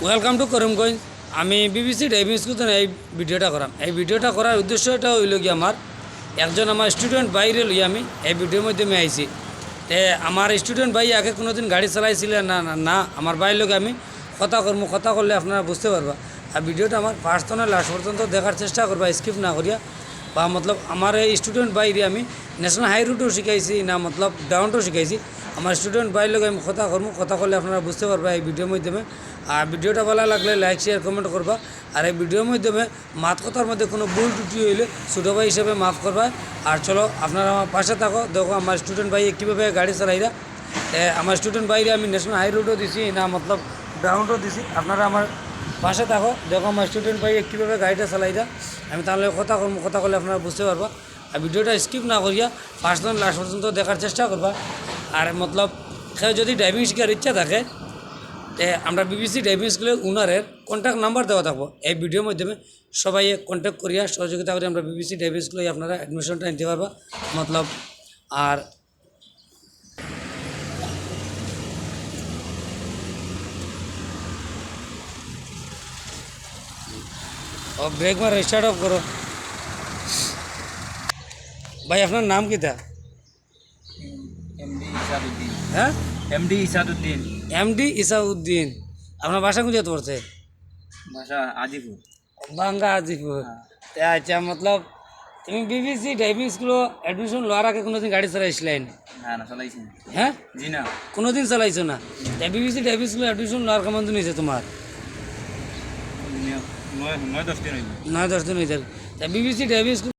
Welcome to Karimganj. আমি BBC driving school থেকে এই ভিডিওটা করাম। এই ভিডিওটা করার উদ্দেশ্যটা হইল কি, আমার একজন আমার স্টুডেন্ট বাইরে লই আমি এই ভিডিওর মাধ্যমে আইছি। আমার স্টুডেন্ট ভাই আগে কোনো দিন গাড়ি চালাইছিলেন না না না আমার ভাইয়ের লোক আমি কথা করবো, কথা করলে আপনারা বুঝতে পারবা। আর ভিডিওটা আমার ফার্স্ট থেকে লাস্ট পর্যন্ত দেখার চেষ্টা করবা, স্কিপ না করিয়া। বা মতলব আমার এই স্টুডেন্ট বাইরে আমি ন্যাশনাল হাই রুটও শিখাইছি না মতলব ডাউনটাও শিখাইছি। আমার স্টুডেন্ট বাইর লোক আমি কথা করবো, কথা করলে আপনারা বুঝতে পারবা এই ভিডিওর মাধ্যমে। আর ভিডিওটা ভালো লাগলে লাইক শেয়ার কমেন্ট করবা। আর এই ভিডিওর মাধ্যমে মাত কথার মধ্যে কোনো ভুল ত্রুটি হইলে ছোটো ভাই হিসেবে মাফ করবা। আর চলো আপনারা আমার পাশে থাকো, দেখো আমার স্টুডেন্ট ভাই কীভাবে গাড়ি চালাইরা। আমার স্টুডেন্ট বাইরে আমি ন্যাশনাল হাই রোডও দিছি না মতলব ডাউনও দিছি। আপনারা আমার পাশে থাকো, দেখো আমার স্টুডেন্ট ভাই কীভাবে গাড়িটা চালাইরা। আমি তাহলে কথা করবো, কথা করলে আপনারা বুঝতে পারবা। আর ভিডিওটা স্কিপ না করিয়া ফার্স্ট থেকে লাস্ট পর্যন্ত দেখার চেষ্টা করবা। আর মতলব কেউ যদি ড্রাইভিং শেখার ইচ্ছা থাকে, আমরা বিবিসি ড্রাইভিং স্কুলের ওনারের কন্ট্যাক্ট নাম্বার দেওয়া থাকবো এই ভিডিওর মাধ্যমে। সবাই কন্ট্যাক্ট করিয়া সহযোগিতা করে আমরা বিবিসি ড্রাইভিং স্কুলে আপনারা অ্যাডমিশনটা নিতে পারবা মতলব। আর ব্রেক মার স্টার্ট অফ করো। ভাই আপনার নাম কি তা? এমডি ইসাদুদ্দিন। হ্যাঁ, এমডি ইসাদুদ্দিন। এমডি ইসাউদ্দিন। আপনার বাসা কোথায় পড়ছে? ভাষা আজিপুর। বাঙ্গা আজিপুর। আচ্ছা, মতলব তুমি বিবিসি ড্রাইভিং স্কুলে অ্যাডমিশন লওয়ার আগে কোনোদিন গাড়ি চালাইছিলেন? না না চালাইছি না। হ্যাঁ, জি না। কোনোদিন চালাইছো না? বিবিসি ড্রাইভিং স্কুলে অ্যাডমিশন লওয়ার কেমন দিন হয়েছে তোমার? 9-10 দিন হইল। 9-10 দিন হয়েছে। BBC driving school